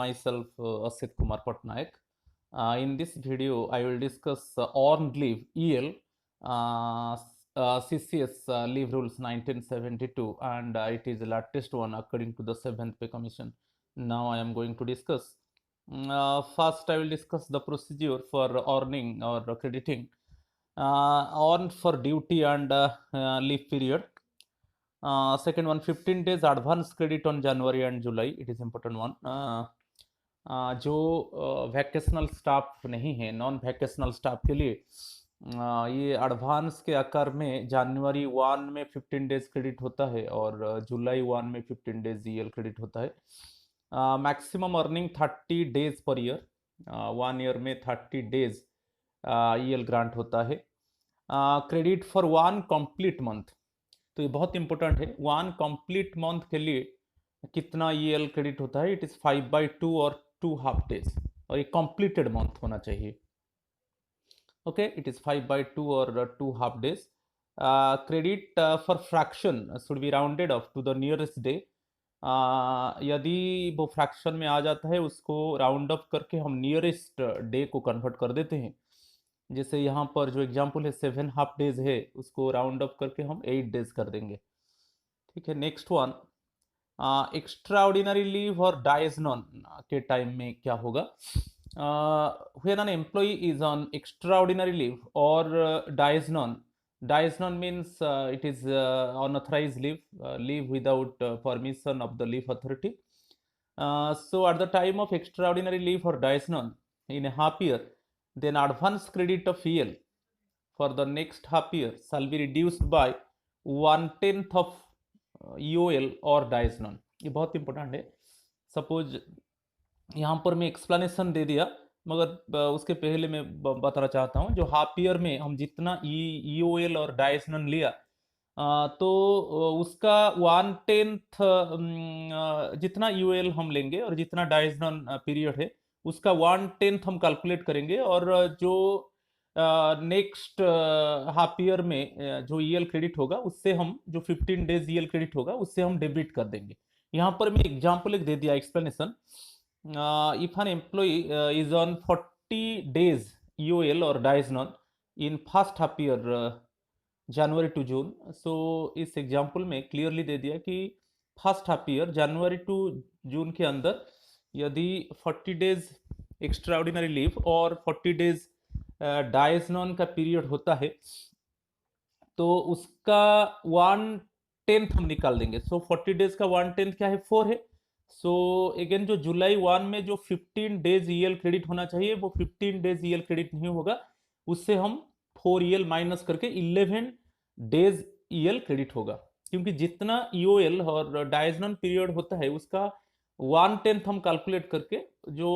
myself Asit Kumar Patnaik. In this video, I will discuss earned leave (EL) CCS leave rules 1972, and it is the latest one according to the 7th Pay Commission. Now I am going to discuss. First, I will discuss the procedure for earning or crediting earned for duty and leave period. Second one, 15 days advance credit on January and July. It is important one. जो vocational staff नहीं है, non vacational staff के लिए ये advance के आकार में जनवरी 1 में 15 डेज क्रेडिट होता है और जुलाई 1 में 15 डेज ईएल क्रेडिट होता है. Maximum earning 30 days per year, 1 year में 30 डेज ईएल ग्रांट होता है. क्रेडिट फॉर 1 कंप्लीट मंथ, तो ये बहुत इंपॉर्टेंट है. 1 कंप्लीट मंथ के लिए कितना ईएल क्रेडिट होता है? इट इज 5/2 और 2 हाफ डेज, और ये कंप्लीटेड मंथ होना चाहिए. ओके, इट इज 5/2 और 2 half days. Credit for fraction should be rounded off to the nearest day. यदि वो फ्रैक्शन में आ जाता है उसको राउंड अप करके हम नियरेस्ट डे को कन्वर्ट कर देते हैं. जैसे यहाँ पर जो एग्जाम्पल है 7 हाफ डेज है, उसको राउंड अप करके हम 8 डेज कर देंगे. ठीक है. Next one, extra ordinary leave और डायजनॉन के टाइम में क्या होगा? When an employee is on extra ordinary leave और dies non means it is unauthorise leave without permission of the leave authority. So at the time of extraordinary leave or diazonon in a half year, then advance credit of EL for the next half year shall be reduced by 1/10 of EOL और diazonon. ये बहुत important है. Suppose यहाँ पर मैं explanation दे दिया, मगर उसके पहले मैं बताना चाहता हूँ, जो हाफ ईयर में हम जितना EOL और diazonon लिया तो उसका 1/10 जितना यूएल हम लेंगे और जितना डायजनॉन पीरियड है उसका 1/10 हम कैलकुलेट करेंगे, और जो नेक्स्ट हाफ ईयर में जो ईएल क्रेडिट होगा उससे हम जो 15 डेज ईएल क्रेडिट होगा उससे हम डेबिट कर देंगे. यहाँ पर मैं एग्जाम्पल एक दे दिया, explanation. If an employee is on 40 days UL or dies non in first half year January to June. So इस एग्जाम्पल में क्लियरली दे दिया कि first half year January to June के अंदर यदि 40 डेज एक्स्ट्रा ऑर्डिनरी लीव और 40 डेज डायजनॉन का पीरियड होता है तो उसका 1/10 हम निकाल देंगे. सो 40 डेज का 1/10 क्या है? 4 है. सो अगेन जो जुलाई 1 में जो 15 डेज ईएल क्रेडिट होना चाहिए वो 15 डेज ईएल क्रेडिट नहीं होगा, उससे हम 4 ईएल माइनस करके 11 डेज ईएल क्रेडिट होगा, क्योंकि जितना ईओएल और डायजनॉन पीरियड होता है उसका 1/10 हम कैलकुलेट करके जो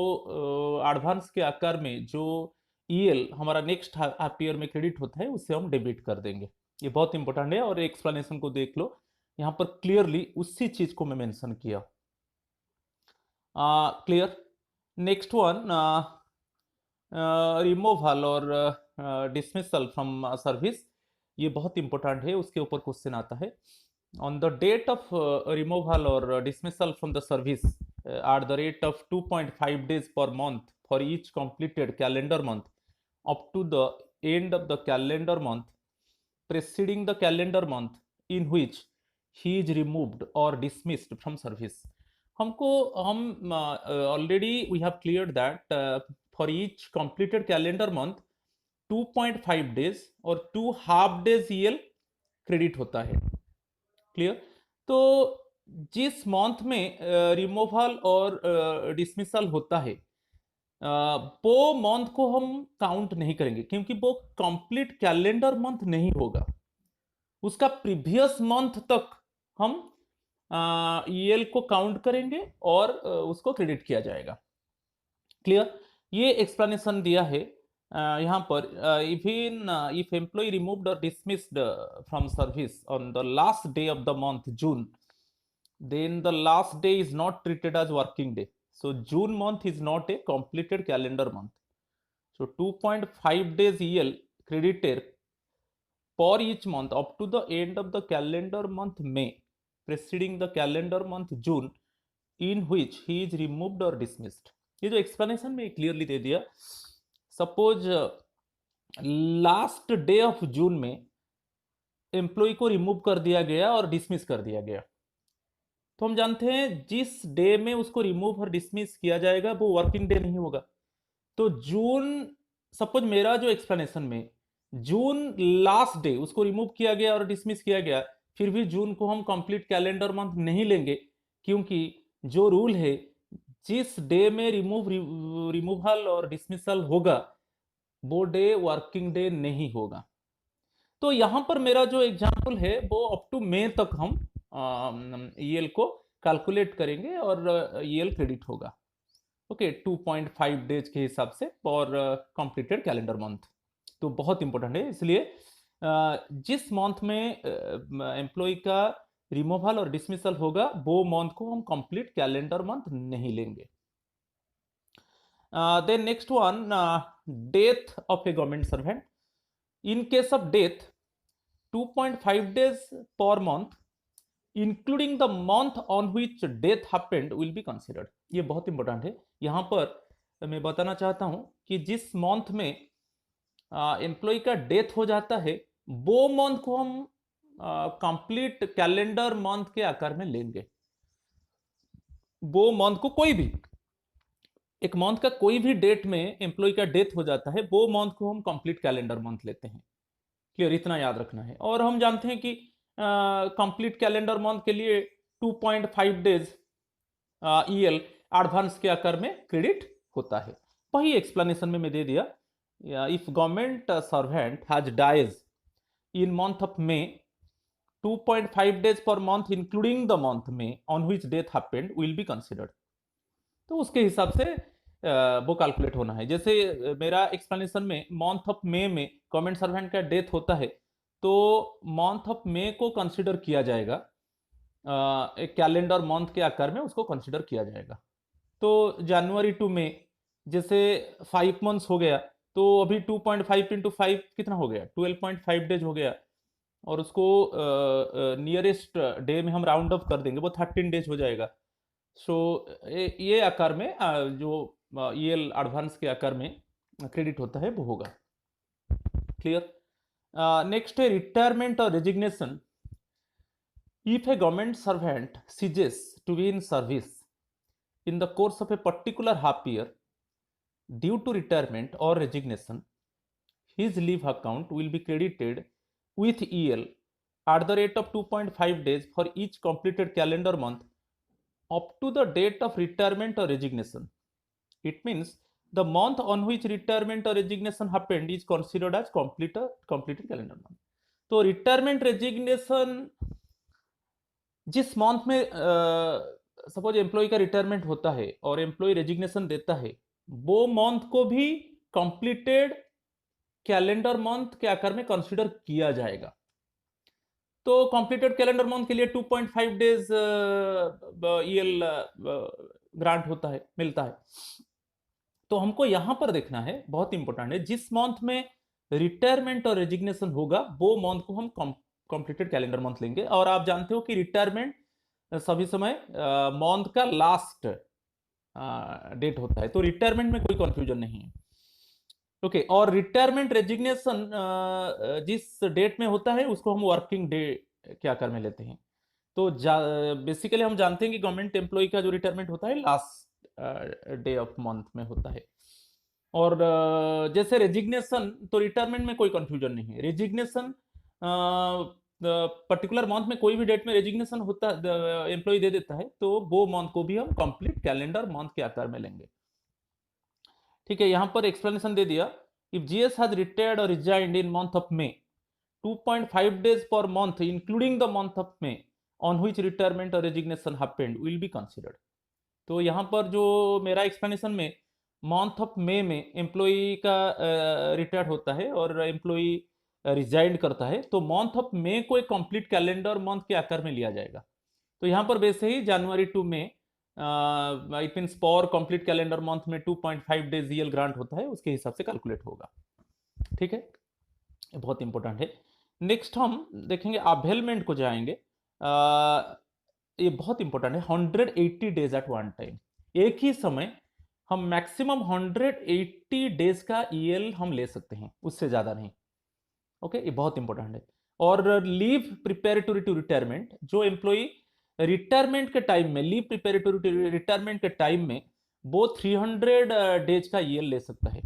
एडवांस के आकार में जो ईएल हमारा नेक्स्ट हाफ ईयर में क्रेडिट होता है उससे हम डेबिट कर देंगे. ये बहुत इंपॉर्टेंट है, और एक्सप्लेनेशन को देख लो, यहाँ पर क्लियरली उसी चीज को मैं मेंशन किया. Clear. Next one, removal or dismissal from service. ये बहुत इंपॉर्टेंट है, उसके ऊपर क्वेश्चन आता है. On the date of removal or dismissal from the service at the rate of 2.5 days per month for each completed calendar month up to the end of the calendar month preceding the calendar month in which he is removed or dismissed from service. हमको हम already we have cleared that for each completed calendar month 2.5 days और 2 half days EL credit होता है. Clear. तो जिस month में removal or dismissal होता है वो मंथ को हम काउंट नहीं करेंगे, क्योंकि वो कंप्लीट कैलेंडर मंथ नहीं होगा. उसका प्रीवियस मंथ तक हम ईएल को काउंट करेंगे और उसको क्रेडिट किया जाएगा. क्लियर. ये एक्सप्लेनेशन दिया है यहाँ पर. If employ removed or dismissed from service on the last day of the month June, then the last day is not treated as working day. So June month is not a completed calendar month. So 2.5 days EL credited for each month up to the end of the calendar month May preceding the calendar month June in which he is removed or dismissed। ये जो explanation में clearly दे दिया, suppose last day of June में employ को remove कर दिया गया और डिसमिस कर दिया गया, तो हम जानते हैं जिस डे में उसको रिमूव और डिसमिस किया जाएगा वो वर्किंग डे नहीं होगा। तो जून, सपोज मेरा जो एक्सप्लेनेशन में जून लास्ट डे उसको रिमूव किया गया और डिसमिस किया गया, फिर भी जून को हम कंप्लीट कैलेंडर मंथ नहीं लेंगे, क्योंकि जो रूल है जिस डे में रिमूवल और डिसमिसल होगा वो डे वर्किंग डे नहीं होगा। तो यहां पर मेरा जो एग्जांपल है वो अप टू मई तक हम ईएल को कैलकुलेट करेंगे और ईएल क्रेडिट होगा। ओके, 2.5 डेज के हिसाब से फॉर कंप्लीटेड कैलेंडर मंथ। तो बहुत इंपॉर्टेंट है, इसलिए जिस मंथ में एम्प्लॉय का रिमूवल और डिसमिसल होगा वो मंथ को हम कंप्लीट कैलेंडर मंथ नहीं लेंगे। Then next one, death of a government servant. In case of death 2.5 days per month including the month on which death happened will be considered. ये बहुत important है। यहां पर मैं बताना चाहता हूं कि जिस मंथ में एम्प्लॉय का डेथ हो जाता है वो मंथ को हम कंप्लीट कैलेंडर मंथ के आकार में लेंगे। वो मंथ को कोई भी एक मंथ का कोई भी डेट में एम्प्लॉय का डेथ हो जाता है वो मंथ को हम कंप्लीट कैलेंडर मंथ लेते हैं। क्लियर, इतना याद रखना है। और हम जानते हैं कि कंप्लीट कैलेंडर मंथ के लिए 2.5 डेज ईएल एडवांस के आकार में क्रेडिट होता है। वही एक्सप्लेनेशन में मैं दे दिया, if government servant has dies in month of May 2.5 days per month including the month में on which death happened will be considered. तो उसके हिसाब से वो कैलकुलेट होना है। जैसे मेरा एक्सप्लेनेशन में मंथ ऑफ मे में गवर्नमेंट सर्वेंट का डेथ होता है तो मंथ ऑफ मे को कंसिडर किया जाएगा, एक कैलेंडर मंथ के आकार में उसको कंसिडर किया जाएगा। तो जनवरी टू मे जैसे 5 months हो गया, तो अभी 2.5 into 5 कितना हो गया, 12.5 डेज हो गया, और उसको नियरेस्ट डे में हम राउंड अप कर देंगे, वो 13 डेज हो जाएगा। सो ये आकार में जो ईएल एडवांस के आकार में क्रेडिट होता है वो होगा। क्लियर। नेक्स्ट है retirement or resignation. If A government servant ceases to be in service in the course of a particular half year due to retirement or resignation, his leave account will be credited with EL at the rate of 2.5 days for each completed calendar month up to the date of retirement or resignation. It means the month on which retirement or resignation happened is considered as completed calendar month. तो retirement resignation जिस month में suppose employ का retirement होता है और employ resignation देता है वो मंथ को भी कंप्लीटेड कैलेंडर मंथ के आकार में कंसीडर किया जाएगा। तो कंप्लीटेड कैलेंडर मंथ के लिए 2.5 डेज ईएल ग्रांट होता है, मिलता है। तो हमको यहां पर देखना है, बहुत इंपॉर्टेंट है, जिस मंथ में रिटायरमेंट और रेजिग्नेशन होगा वो मंथ को हम कंप्लीटेड कैलेंडर मंथ लेंगे। और आप जानते हो कि रिटायरमेंट सभी समय मंथ का लास्ट डेट होता है, तो रिटायरमेंट में कोई कंफ्यूजन नहीं है। ओके, और रिटायरमेंट रेजिग्नेशन जिस डेट में होता है उसको हम वर्किंग डे के आकार में लेते हैं। तो बेसिकली हम जानते हैं कि गवर्नमेंट एम्प्लॉय का जो रिटायरमेंट होता है लास्ट डे ऑफ मंथ में होता है। और जैसे रेजिग्नेशन, तो रिटायरमेंट में कोई कंफ्यूजन नहीं है। रेजिग्नेशन पर्टिकुलर मंथ में कोई भी डेट में रेजिग्नेशन होता एम्प्लॉय दे देता है तो वो मंथ को भी हम कंप्लीट कैलेंडर मंथ के आकार में लेंगे। ठीक है, यहां पर एक्सप्लेनेशन दे दिया, if GS has retired or resigned in month of May 2.5 days per month including the month of May on which retirement or resignation happened will be considered. तो यहां पर जो मेरा एक्सप्लेनेशन में मंथ ऑफ मे में employ का retired होता है और एम्प्लॉय रिजाइंड करता है तो मंथ ऑफ मे को एक कंप्लीट कैलेंडर मंथ के आकार में लिया जाएगा। तो यहाँ पर वैसे ही January to May it means for complete calendar month में 2.5 डेज ईएल ग्रांट होता है, उसके हिसाब से कैलकुलेट होगा। ठीक है, बहुत इंपॉर्टेंट है। नेक्स्ट हम देखेंगे अवेलमेंट को जाएंगे। ये बहुत इंपॉर्टेंट है, 180 डेज एट वन टाइम। एक ही समय हम मैक्सिमम 180 डेज का ईएल हम ले सकते हैं, उससे ज्यादा नहीं। ओके, ये बहुत इंपॉर्टेंट है। और लीव प्रिपेरेटरी टू रिटायरमेंट, जो एम्प्लॉई रिटायरमेंट के टाइम में, लीव प्रिपेरेटरी टू रिटायरमेंट के टाइम में वो 300 डेज का ईएल ले सकता है।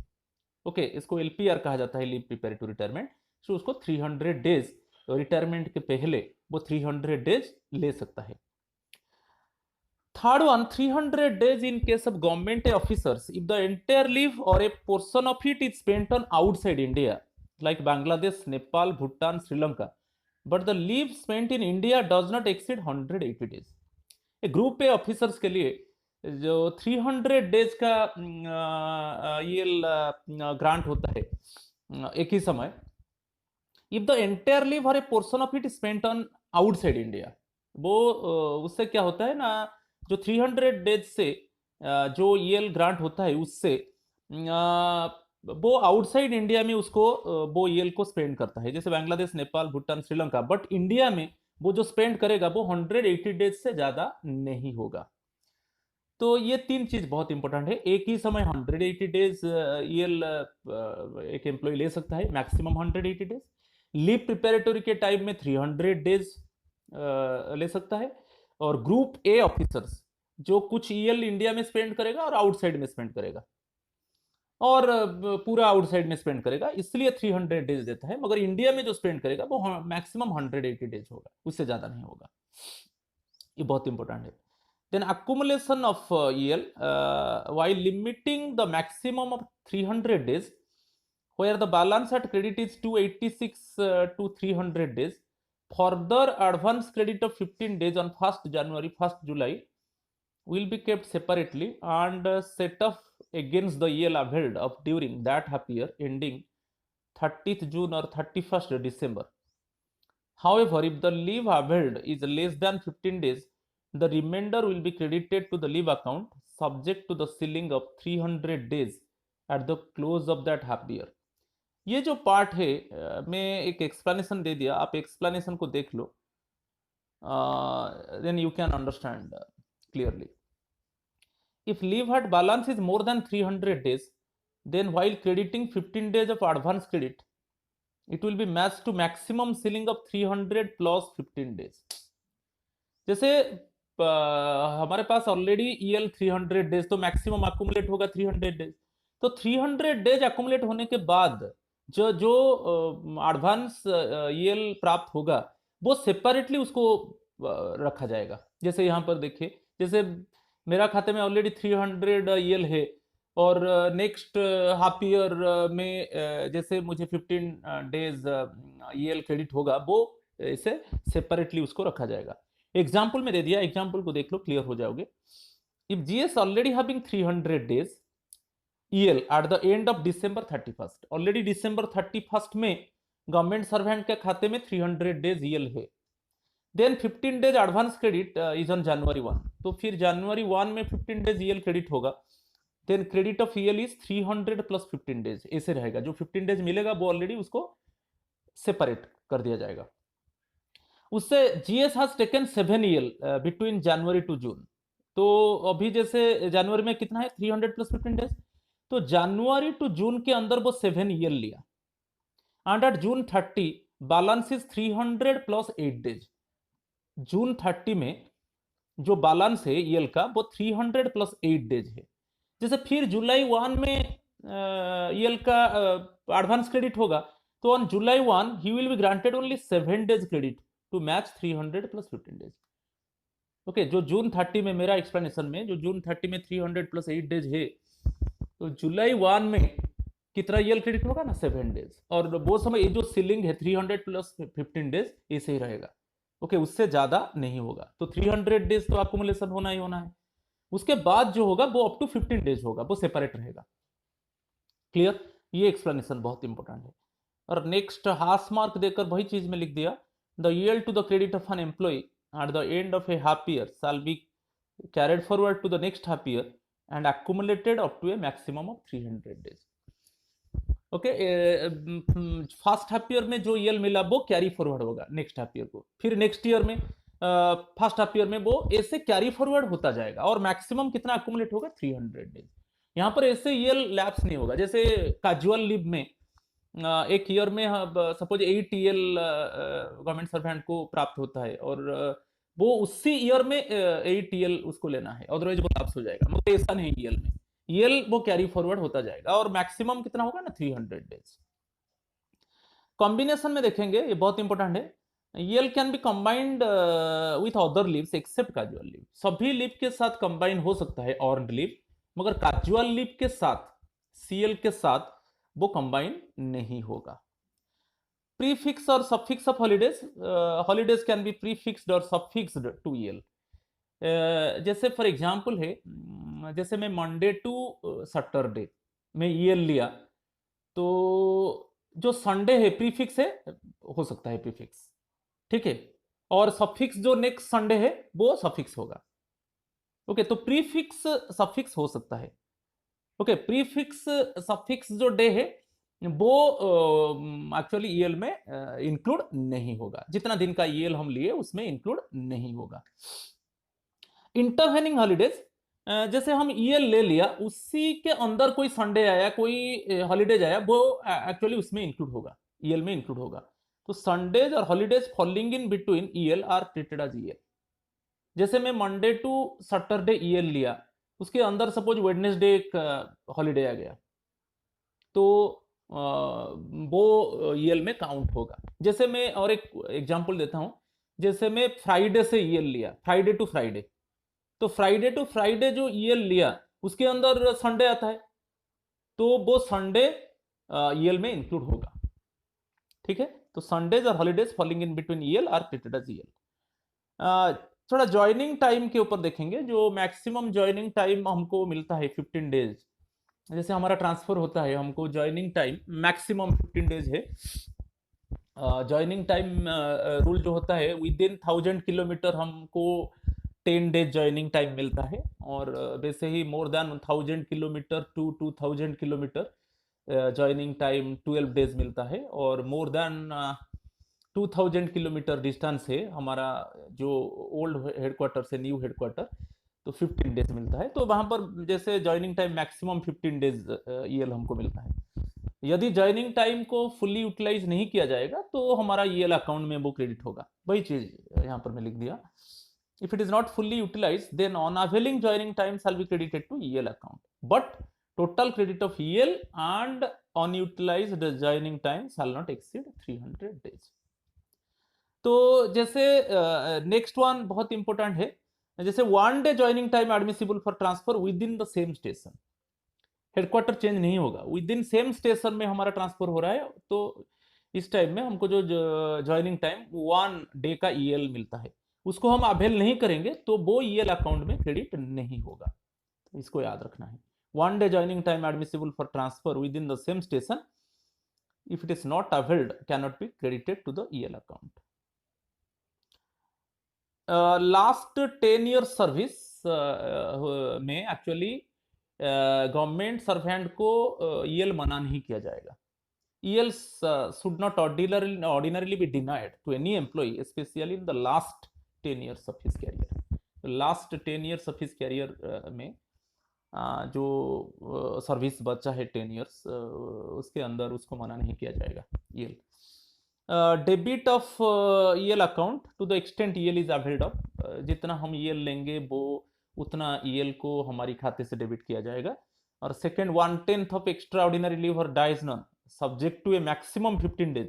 ओके, इसको एलपीआर कहा जाता है, लीव प्रिपेरेटरी टू रिटायरमेंट। सो उसको 300 डेज रिटायरमेंट के पहले वो 300 डेज ले सकता है। Third one, 300 days in case of government officers, if the entire leave or a portion of it is spent on outside India, like Bangladesh, Nepal, Bhutan, Sri Lanka, but the leave spent in India does not exceed 180 days. A group A officers के लिए जो 300 days का ये grant होता है एक ही समय, if the entire leave और ए portion of it spent on outside India, वो उससे क्या होता है ना, जो 300 डेज से जो ईएल ग्रांट होता है उससे वो आउटसाइड इंडिया में उसको वो ईएल को स्पेंड करता है, जैसे बांग्लादेश, नेपाल, भूटान, श्रीलंका। बट इंडिया में वो जो स्पेंड करेगा वो 180 डेज से ज्यादा नहीं होगा। तो ये तीन चीज बहुत इंपॉर्टेंट है। एक ही समय 180 डेज ईएल एक एम्प्लॉय ले सकता है, मैक्सिमम 180 डेज। लीव प्रिपेरेटरी के टाइम में 300 डेज ले सकता है। और ग्रुप ए ऑफिसर्स जो कुछ ईएल इंडिया में स्पेंड करेगा और आउटसाइड में स्पेंड करेगा, और पूरा आउटसाइड में स्पेंड करेगा, इसलिए 300 डेज देता है। मगर इंडिया में जो स्पेंड करेगा वो मैक्सिमम 180 डेज होगा, उससे ज्यादा नहीं होगा। ये बहुत इंपॉर्टेंट है। Then accumulation of EL while limiting the maximum of 300 days, where the balance at credit is 286 to 300 days, further advance credit of 15 days on 1st January, 1st July will be kept separately and set off against the EL availed of during that half year ending 30th June or 31st December. However, if the leave availed is less than 15 days, the remainder will be credited to the leave account subject to the ceiling of 300 days at the close of that half year. ये जो part है मैं एक explanation दे दिया, आप explanation को देख लो, then you can understand clearly. If leave had balance is more than 300 days, then while crediting 15 days of advance credit, it will be matched to maximum ceiling of 300 plus 15 days. जैसे हमारे पास already EL 300 days, तो maximum accumulate होगा 300 days. तो 300 days accumulate होने के बाद जो जो एडवांस ईएल प्राप्त होगा वो सेपरेटली उसको रखा जाएगा। जैसे यहाँ पर देखिए, जैसे मेरा खाते में ऑलरेडी 300 ईएल है और नेक्स्ट हाफ ईयर में जैसे मुझे 15 डेज ईएल क्रेडिट होगा, वो इसे सेपरेटली उसको रखा जाएगा। एग्जाम्पल में दे दिया, एग्जाम्पल को देख लो, क्लियर हो जाओगे। If GS already having 300 days EL at the end of December 31st, already December 31st में गवर्नमेंट सर्वेंट के खाते में 300 डेज ईएल है, then 15 days advance credit is on January 1, तो फिर January 1 में 15 डेज ईएल क्रेडिट होगा, then credit of EL is 300 plus 15 days, ऐसे रहेगा। जो 15 डेज मिलेगा वो ऑलरेडी उसको सेपरेट कर दिया जाएगा। उससे GS has taken 7 EL between January to June, तो अभी जैसे जनवरी में कितना है 300 प्लस 15 डेज, तो जनवरी टू जून के अंदर वो 7 ईएल लिया, and at June 30 balance is 300 plus 8 days. June 30 में जो बैलेंस है ईएल का वो 300 प्लस 8 डेज है। जैसे फिर जुलाई 1 में ईएल का एडवांस क्रेडिट होगा, तो on July 1 he will be granted only 7 days credit to match 300 plus 15 days. Okay, जो June 30 में मेरा एक्सप्लेनेशन में जो June 30 में 300 प्लस 8 डेज है, तो July 1 में कितना ईएल क्रेडिट होगा ना, 7 डेज, और वो समय ये जो सीलिंग है 300 प्लस 15 डेज ऐसे ही रहेगा। ओके, उससे ज्यादा नहीं होगा। तो 300 डेज तो अकुमुलेशन होना ही होना है, उसके बाद जो होगा वो अप टू 15 डेज होगा, वो सेपरेट रहेगा। क्लियर? ये एक्सप्लेनेशन बहुत इंपॉर्टेंट है। और नेक्स्ट हाफ मार्क देकर वही चीज में लिख दिया, the yield to the credit of an employee at the end of a half year shall be carried forward to the next half year and accumulated up to a maximum of 300 days. Okay, first half year में जो EL मिला वो carry forward होगा next half year को, फिर next year में first half year में वो ऐसे कैरी फॉरवर्ड होता जाएगा और मैक्सिमम कितना अक्यूमुलेट होगा 300 डेज। यहाँ पर ऐसे ईयर लैप्स नहीं होगा जैसे कैजुअल लीव में एक ईयर में सपोज 8 ईएल गवर्नमेंट सर्वेंट को प्राप्त होता है और वो उसी ईयर में 8 ईएल उसको लेना है, अदरवाइज वो लैप्स हो जाएगा। मतलब ऐसा नहीं, ईएल में ईएल वो कैरी फॉरवर्ड होता जाएगा और मैक्सिमम कितना होगा ना 300 डेज। कॉम्बिनेशन में देखेंगे, ये बहुत इंपॉर्टेंट है, EL can be combined with other leaves except casual leave. सभी लीव के साथ कंबाइन हो सकता है अर्न्ड लीव, मगर कैजुअल लीव के साथ सीएल के साथ वो कंबाइन नहीं होगा। प्रीफिक्स और suffix of holidays, holidays can be prefixed और सफिक्स्ड टू ईएल। जैसे फॉर एग्जांपल है, जैसे मैं मंडे टू सैटरडे में ईएल लिया, तो जो संडे है प्रीफिक्स है, हो सकता है प्रीफिक्स, ठीक है, और सफिक्स जो नेक्स्ट संडे है वो सफिक्स होगा। ओके, तो प्रीफिक्स सफिक्स हो सकता है। ओके, प्रीफिक्स सफिक्स जो डे है वो एक्चुअली ईएल में इंक्लूड नहीं होगा, जितना दिन का ईएल हम लिए उसमें इंक्लूड नहीं होगा। इंटरवेनिंग हॉलीडेज, जैसे हम ईएल ले लिया, उसी के अंदर कोई संडे आया, कोई हॉलीडेज आया, वो एक्चुअली उसमें इंक्लूड होगा, ईएल में इंक्लूड होगा। तो संडेज और holidays falling in between EL are treated as EL. जैसे मैं मंडे टू सैटरडे ईएल लिया, उसके अंदर सपोज वेडनेसडे एक हॉलीडे आ गया, तो वो ईएल में काउंट होगा। जैसे मैं और एक एग्जांपल देता हूं, जैसे मैं फ्राइडे से ईएल लिया, फ्राइडे टू फ्राइडे, तो फ्राइडे टू फ्राइडे जो ईएल लिया उसके अंदर संडे आता है, तो वो संडे ईएल में इंक्लूड होगा, ठीक है। तो संडेज और holidays falling in between EL are treated as EL. थोड़ा ज्वाइनिंग टाइम के ऊपर देखेंगे, जो मैक्सिमम ज्वाइनिंग टाइम हमको मिलता है 15 डेज। जैसे हमारा ट्रांसफर होता है, हमको ज्वाइनिंग टाइम मैक्सिमम 15 डेज है। ज्वाइनिंग टाइम रूल जो होता है, विद इन 1000 किलोमीटर हमको 10 डेज ज्वाइनिंग टाइम मिलता है, और वैसे ही more than 1000 kilometre to 2000 kilometre joining time 12 days मिलता है, और मोर देन 2000 किलोमीटर डिस्टेंस है हमारा जो ओल्ड हेडक्वार्टर से न्यू हेडक्वार्टर, तो 15 डेज मिलता है। तो वहां पर जैसे joining time maximum 15 days EL हमको मिलता है। यदि ज्वाइनिंग टाइम को फुल्ली यूटिलाइज नहीं किया जाएगा तो हमारा ईएल अकाउंट में वो क्रेडिट होगा, वही चीज यहाँ पर मैं लिख दिया। If it is not fully utilized, then unavailing joining time shall be credited to EL account. But total credit of EL and unutilized joining time shall not exceed 300 days. तो जैसे नेक्स्ट वन बहुत important है, जैसे 1 day joining time admissible for transfer within the same station. Headquarter change नहीं होगा, with in same station में हमारा transfer हो रहा है, तो इस टाइम में हमको जो ज्वाइनिंग टाइम 1 डे का ईएल मिलता है, उसको हम अवेल नहीं करेंगे तो वो ईएल अकाउंट में क्रेडिट नहीं होगा। तो इसको याद रखना है, 1 day joining time admissible for transfer within the same station, if it is not availed can not be credited to the EL account. Last 10 year service में एक्चुअली गवर्नमेंट सर्वेंट को EL मना नहीं किया जाएगा। EL should not ordinarily be denied to any employee, especially in the last 10 years of his career. Last 10 years of his career में जो service बचा है 10 years, उसके अंदर उसको मना नहीं किया जाएगा EL। Debit of EL account to the extent EL is availed of, जितना हम EL लेंगे वो उतना EL को हमारी खाते से डेबिट किया जाएगा। और second, 1/10 of extra ordinary leave or dies non subject to a maximum 15 days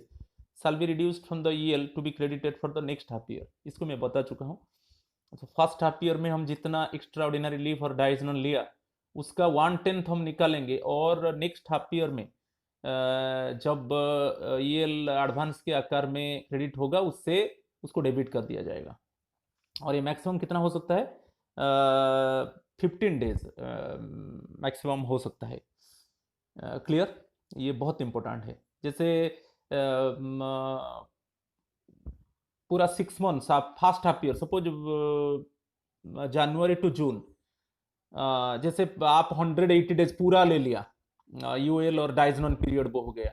shall be reduced from the EL to be credited for the next half year। इसको मैं बता चुका हूँ। तो फर्स्ट हाफ ईयर में हम जितना extra ordinary leave or dies non लिया उसका 1/10 हम निकालेंगे, और नेक्स्ट हाफ ईयर में जब EL एडवांस के आकार में क्रेडिट होगा उससे उसको डेबिट कर दिया जाएगा। और ये मैक्सिमम कितना हो सकता है, 15 डेज मैक्सिमम हो सकता है। क्लियर, ये बहुत इंपॉर्टेंट है। जैसे पूरा 6 मंथ्स आप first half year, suppose January to June, जैसे आप 180 डेज पूरा ले लिया, यूएल और डाइजनॉन पीरियड वो हो गया,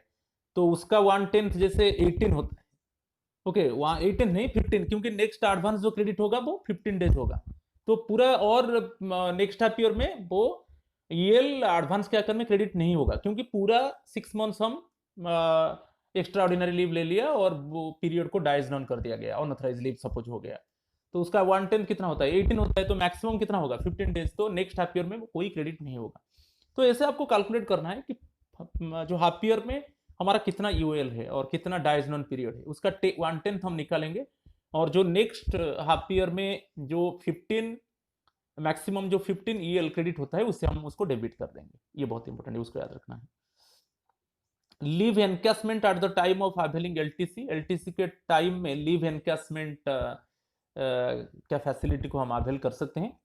तो उसका 1/10 जैसे 18 होता है, ओके, वहाँ 18 नहीं 15, क्योंकि नेक्स्ट एडवांस जो क्रेडिट होगा वो 15 डेज होगा। तो पूरा और नेक्स्ट हाफ ईयर में वो ईएल एडवांस के आकर में क्रेडिट नहीं होगा, क्योंकि पूरा 6 मंथ्स हम एक्स्ट्रा ऑर्डिनरी लीव ले लिया और वो पीरियड को डाइज डाउन कर दिया गया, अनऑथराइज लीव सपोज हो गया। तो उसका 110 कितना होता है, 18 होता है, तो मैक्सिमम कितना होगा 15 डेज। तो नेक्स्ट हाफ ईयर में कोई क्रेडिट नहीं होगा। तो ऐसे आपको कैलकुलेट करना है कि जो हाफ ईयर में हमारा कितना यूएल है और कितना डाइज डाउन पीरियड है, उसका 1/10 हम निकालेंगे, और जो नेक्स्ट हाफ ईयर में जो 15 मैक्सिमम जो 15 ईएल क्रेडिट होता है उससे हम उसको डेबिट कर देंगे। ये बहुत इंपॉर्टेंट है, उसको याद रखना है। Leave encashment at the time of availing LTC, LTC के टाइम में लीव एनकैशमेंट क्या फैसिलिटी को हम अवेल कर सकते हैं।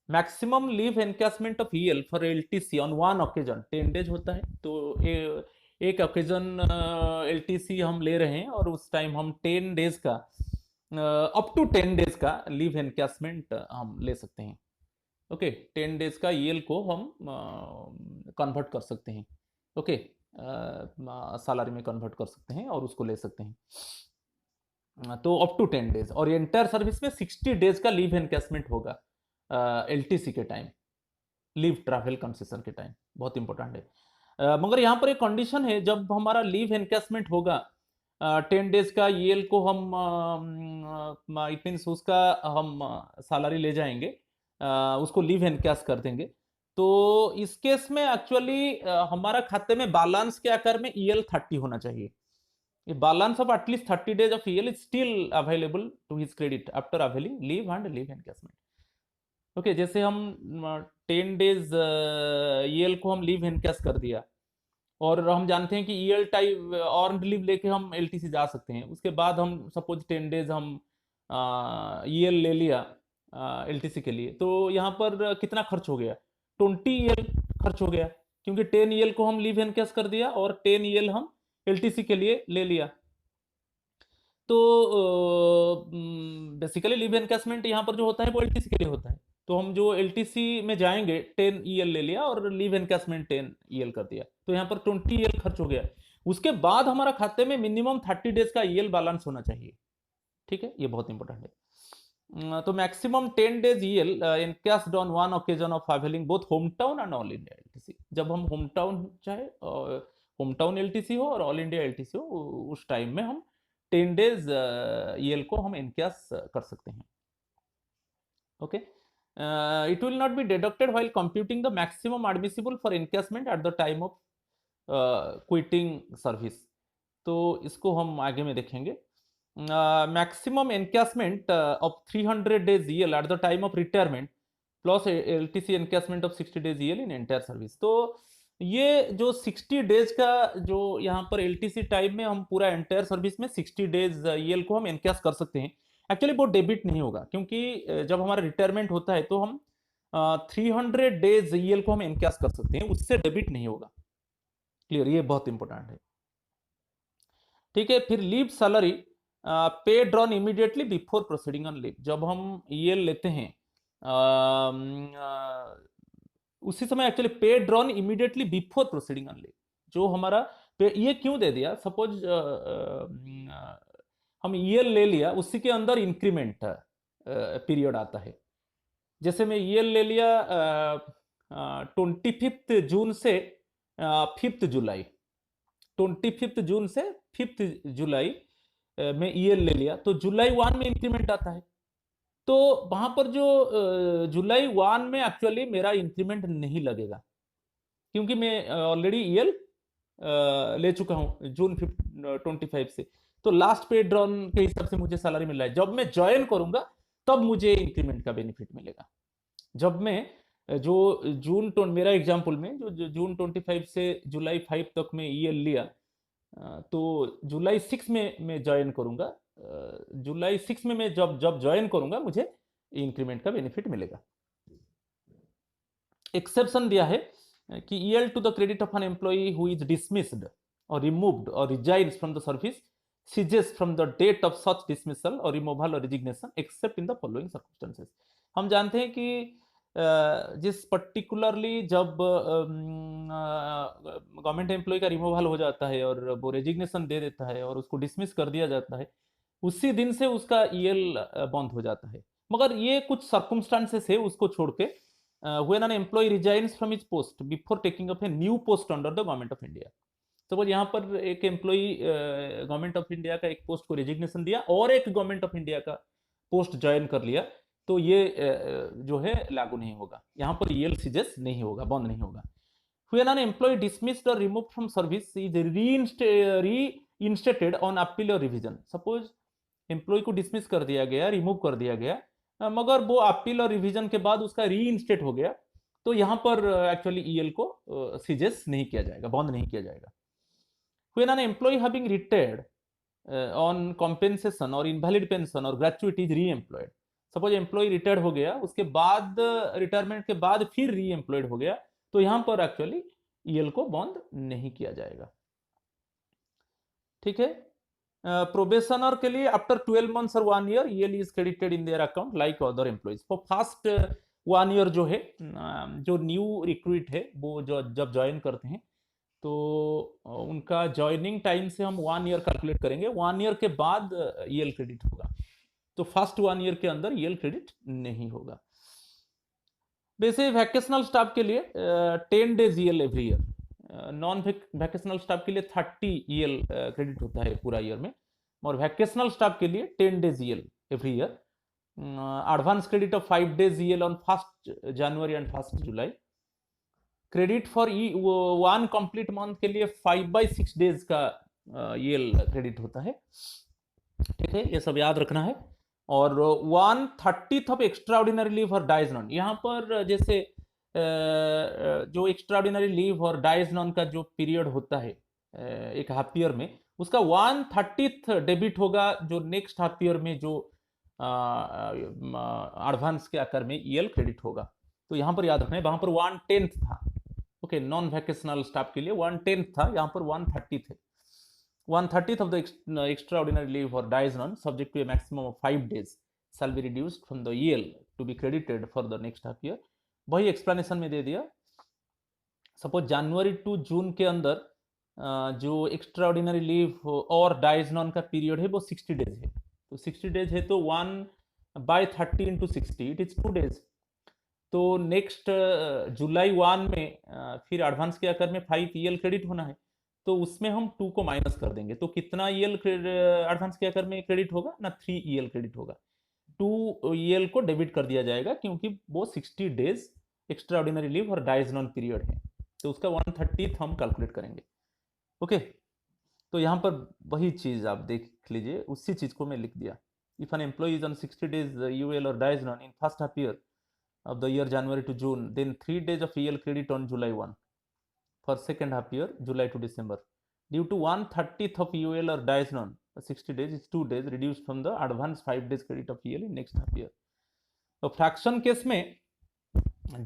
Maximum leave encashment of EL for LTC on one occasion 10 days होता है। तो एक ओकेजन एलटीसी हम ले रहे हैं और उस टाइम हम 10 डेज का अप टू 10 डेज का लीव एनकैशमेंट हम ले सकते हैं। ओके, 10 डेज का ईएल को हम कन्वर्ट कर सकते हैं। ओके, सैलरी में कन्वर्ट कर सकते हैं और उसको ले सकते हैं। तो अप टू 10 डेज, और एंटायर सर्विस में 60 डेज का लीव एनकैशमेंट होगा एलटीसी के टाइम, लीव ट्रैवल कंसेशन के टाइम। बहुत इंपॉर्टेंट है। मगर यहाँ पर एक कंडीशन है, जब हमारा लीव एनकैशमेंट होगा 10 डेज का ईएल को हम इट मीन्स उसका हम सैलरी ले जाएंगे, उसको लीव एनकैश कर देंगे। तो इस केस में एक्चुअली हमारा खाते में बैलेंस के आकार में ईएल 30 होना चाहिए। Balance of at least 30 days of EL is still available to his credit after availing leave and leave encashment. Okay, जैसे हम 10 डेज ईएल को हम लीव एनकैश कर दिया, और हम जानते हैं कि ईएल टाइप अर्नड लीव लेके हम एलटीसी जा सकते हैं। उसके बाद हम सपोज 10 डेज हम ईएल ले लिया एलटीसी के लिए, तो यहाँ पर कितना खर्च हो गया, 20 ईएल खर्च हो गया, क्योंकि 10 ईएल को हम लीव एनकैश कर दिया और 10 ईएल हम एलटीसी के लिए ले लिया। तो बेसिकली लीव एनकैशमेंट यहाँ पर जो होता है वो एलटीसी के लिए होता है। तो हम जो एलटीसी में जाएंगे 10 ईएल ले लिया और लीव एनकैशमेंट 10 ईएल कर दिया, तो यहाँ पर 20 ईएल खर्च हो गया। उसके बाद हमारा खाते में मिनिमम 30 डेज का ईएल बैलेंस होना चाहिए। ठीक है, ये बहुत इंपॉर्टेंट है। तो maximum 10 days EL encashed on one occasion of availing both home town and all India LTC. जब हम होम टाउन चाहे होम टाउन एलटीसी हो और ऑल इंडिया एलटीसी हो, उस टाइम में हम 10 डेज ईएल को हम एनकैश कर सकते हैं। Okay, it will not be deducted while computing the maximum admissible for encashment at the time of quitting service। तो इसको हम आगे में देखेंगे। Maximum encashment of 300 days EL at the time of retirement plus LTC encashment of 60 days EL in entire service. तो ये जो 60 days का जो यहाँ पर एलटीसी टाइम में हम पूरा एंटायर सर्विस में 60 डेज ईएल को हम एनकैश कर सकते हैं। एक्चुअली वो डेबिट नहीं होगा, क्योंकि जब हमारा रिटायरमेंट होता है तो हम 300 डेज ईएल को हम एनकैश कर सकते हैं, उससे डेबिट नहीं होगा। क्लियर, ये बहुत इंपॉर्टेंट है। ठीक है, फिर लीव सैलरी पे drawn immediately before proceeding on leave. जब हम ईएल लेते हैं उसी समय एक्चुअली पे drawn immediately before proceeding on leave. जो हमारा ये क्यों दे दिया, सपोज हम ईएल ले लिया, उसी के अंदर इंक्रीमेंट पीरियड आता है। जैसे मैं ईएल ले लिया 25 जून से 5 जुलाई, 25 जून से 5 जुलाई में ईएल ले लिया, तो जुलाई 1 में इंक्रीमेंट आता है। तो वहां पर जो जुलाई 1 में एक्चुअली मेरा इंक्रीमेंट नहीं लगेगा, क्योंकि मैं ऑलरेडी ईएल ले चुका हूं जून 25 से। तो लास्ट पे ड्रॉन के हिसाब से मुझे सैलरी मिल रहा है। जब मैं ज्वाइन करूंगा तब मुझे इंक्रीमेंट का बेनिफिट मिलेगा। जब मैं जो मेरा एग्जांपल में जो जून 25 से जुलाई 5 तक में ईएल लिया, तो जुलाई 6 में मैं ज्वाइन करूंगा। जुलाई 6 में मैं जब ज्वाइन करूंगा मुझे इंक्रीमेंट का बेनिफिट मिलेगा। एक्सेप्शन दिया है कि EL to the credit of an employee who is dismissed or removed or resigns from the service ceases from the date of such dismissal or removal or resignation except in the following circumstances। हम जानते हैं कि जिस particularly जब government employ का removal हो जाता है और वो रेजिग्नेशन दे देता है और उसको डिसमिस कर दिया जाता है, उसी दिन से उसका ईएल बंद हो जाता है। मगर ये कुछ सर्कमस्टांसेस है उसको छोड़ के, when an employee resigns from his post before taking up a new post under the government of India. Suppose यहाँ पर एक एम्प्लॉय गवर्नमेंट ऑफ इंडिया का एक पोस्ट को रेजिग्नेशन दिया और एक गवर्नमेंट ऑफ इंडिया का पोस्ट ज्वाइन कर लिया, तो ये जो है लागू नहीं होगा, यहाँ पर ईएल सीजेस नहीं होगा, बंद नहीं होगा। When an employee dismissed or removed from service is reinstated on appeal or revision. Suppose employee को डिसमिस कर दिया गया, रिमूव कर दिया गया, मगर वो अपील और रिवीजन के बाद उसका रीइंस्टेट हो गया, तो यहाँ पर एक्चुअली ईएल को सीजेस नहीं किया जाएगा, बंद नहीं किया जाएगा। When an employee having retired on compensation or invalid pension or gratuity is re-employed, suppose employee retired हो गया, उसके बाद रिटायरमेंट के बाद फिर री एम्प्लॉयड हो गया, तो यहां पर एक्चुअली ईएल को बंद नहीं किया जाएगा। ठीक है। प्रोबेशनर के लिए आफ्टर 12 मंथ्स और 1 year EL is credited in their account like other employees. For first 1 year जो है, जो न्यू रिक्रूट है वो जो जब ज्वाइन करते हैं, तो उनका ज्वाइनिंग टाइम से हम 1 ईयर कैलकुलेट करेंगे, 1 ईयर के बाद ईएल क्रेडिट होगा, तो फर्स्ट 1 ईयर के अंदर ईएल क्रेडिट नहीं होगा। वैसे वैकेशनल स्टाफ के लिए 10 days EL every year, non vacational staff के लिए 30 ईएल क्रेडिट होता है पूरा ईयर में, और वैकेशनल स्टाफ के लिए 10 days EL every year. Advance credit of 5 days EL on 1 January and 1 July. Credit for 1 complete month के लिए 5/6 डेज का ईएल क्रेडिट होता है। ठीक है, ये सब याद रखना है। और 1/30 of extra ordinary leave or dies non, यहाँ पर जैसे जो extra ordinary leave or dies non का जो पीरियड होता है एक हाफ ईयर में, उसका 1/30 डेबिट होगा, जो नेक्स्ट हाफ ईयर में जो एडवांस के आकार में ईएल क्रेडिट होगा। तो यहाँ पर याद रखना है, वहां पर 1/10 था। ओके, नॉन वैकेशनल स्टाफ के लिए 1/10 था, यहाँ पर 1/30 है। 1/30 of the extraordinary leave or dies on subject to a maximum of 5 days shall be reduced from the EL to be credited for the next half year। वही explanation में दे दिया। Suppose January to June के अंदर जो extra ordinary leave or dies non का period है वो 60 days है, तो 60 डेज है तो 1/30 इंटू 60 इट इज 2 डेज। तो नेक्स्ट जुलाई 1 में फिर एडवांस के आकर में 5 ईएल क्रेडिट होना है, तो उसमें हम 2 को माइनस कर देंगे, तो कितना ईएल एडवांस के आकर में क्रेडिट होगा ना, 3 ईएल क्रेडिट होगा। 2 ईएल को डेबिट कर दिया जाएगा क्योंकि वो 60 days extra ordinary leave or dies non period है, तो उसका 1/30 हम कैलकुलेट करेंगे। ओके, तो यहाँ पर वही चीज आप देख लीजिए, उसी चीज को मैं लिख दिया। If an employee is on 60 days UL or dies non in first half year of the year January to June, then 3 days of EL credit on July 1 for second half year July to December. Due to 1/30 of EOL or dies non 60 days is 2 days reduced from the advance 5 days credit of EL in next half year. तो fraction case में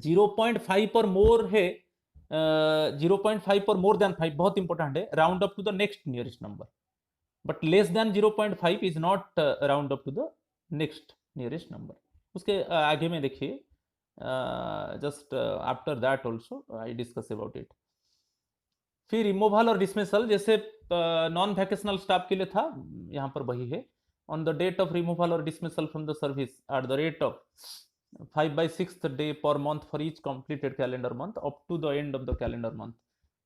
0.5 पर मोर है, 0.5 पर more than 5 बहुत important है, round up to the next nearest number, but less than 0.5 is not round up to the next nearest number. उसके आगे में देखिए, just after that also I discuss about it। फिर रिमूवल और डिसमिसल, जैसे non vacational staff के लिए था, यहाँ पर वही है। On the date of removal or dismissal from the service at the rate of 5/6 day per month for each completed calendar month up to the end of the calendar month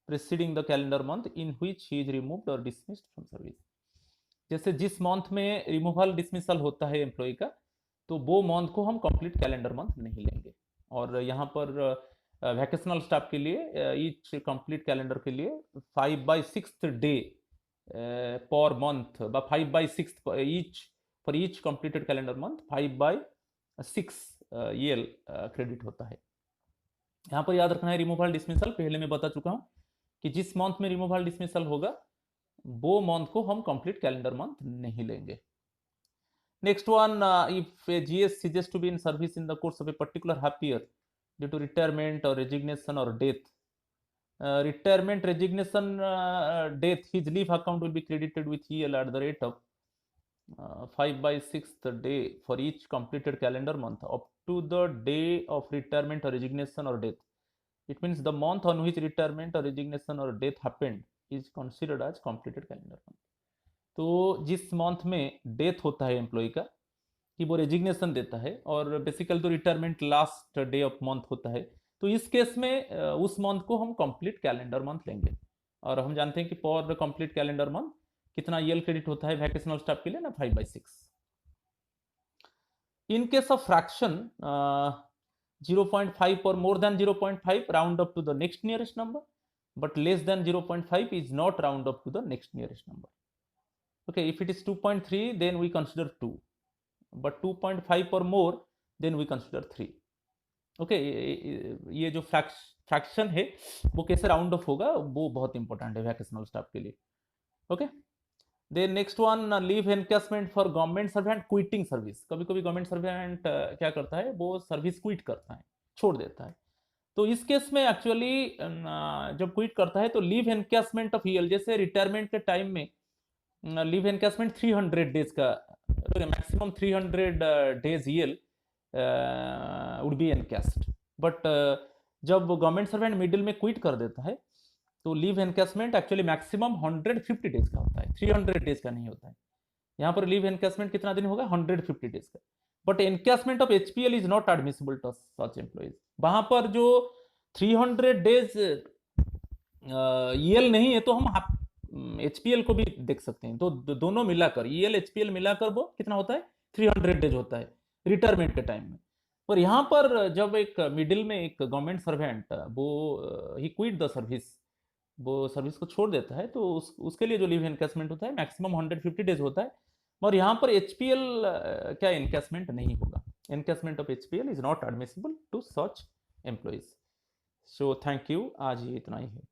preceding the calendar month in which he is removed or dismissed from service. जैसे जिस month में removal dismissal होता है employ का, तो वो month को हम कंप्लीट कैलेंडर मंथ नहीं लेंगे। और यहाँ पर वैकेशनल स्टाफ के लिए ईच कंप्लीट कैलेंडर के लिए 5/6 day per month, 5/6 each for each completed calendar month 5/6 EL credit होता है। यहाँ पर याद रखना है, रिमूवल डिसमिसल पहले मैं बता चुका हूँ कि जिस मंथ में रिमूवल डिसमिसल होगा वो मंथ को हम कंप्लीट कैलेंडर मंथ नहीं लेंगे। Next one, if a GS ceases to be in service in the course of a particular half year due to retirement or resignation or death, retirement, resignation, death, his leave account will be credited with EL at the rate of 5/6 day for each completed calendar month up to the day of retirement or resignation or death. It means the month on which retirement or resignation or death happened is considered as completed calendar month. तो जिस month में death होता है employ का, कि वो resignation देता है, और बेसिकली तो retirement last day of month होता है, तो इस केस में उस मंथ को हम कंप्लीट कैलेंडर मंथ लेंगे। और हम जानते हैं कि फॉर कंप्लीट कैलेंडर मंथ कितना ईएल क्रेडिट होता है वैकेशनल स्टाफ के लिए ना, 5/6। इन case of fraction 0.5 or more than 0.5, round up to the next nearest number, but less than 0.5 is not round up to the next nearest number. Okay, if it is 2.3 then we consider 2, but 2.5 or more then we consider 3. Okay, ये जो fraction है वो कैसे round of होगा वो बहुत important है vocational staff के लिए। Okay, then next one, leave encashment for government servant quitting service. कभी कभी गवर्नमेंट सर्वेंट क्या करता है, वो सर्विस क्विट करता है, छोड़ देता है। तो इस केस में एक्चुअली जब क्विट करता है तो लीव एनकैशमेंट ऑफ ईएल, जैसे रिटायरमेंट के टाइम में लीव एनकैशमेंट 300 डेज का, maximum 300 days EL would be encashed, but जब गवर्नमेंट सर्वेंट मिडिल में क्विट कर देता है तो leave encashment actually maximum 150 days का होता है, 300 डेज का नहीं होता है। यहाँ पर लीव एनकैशमेंट कितना दिन होगा, 150 डेज का। But encashment of HPL is not admissible to such employees. वहां पर जो 300 डेज ईएल नहीं है तो हम एचपीएल को भी देख सकते हैं। तो दोनों मिलाकर ईएल एचपीएल मिलाकर वो कितना होता है, 300 डेज होता है रिटायरमेंट के टाइम में। और यहाँ पर जब एक मिडिल में एक गवर्नमेंट सर्वेंट वो ही क्विट द सर्विस, वो सर्विस को छोड़ देता है, तो उसके लिए जो लीव एनकैशमेंट होता है मैक्सिमम 150 डेज होता है। और यहाँ पर एचपीएल क्या एनकैशमेंट नहीं होगा। Encashment of HPL is not admissible to such employees. So thank you, आज ये इतना ही है।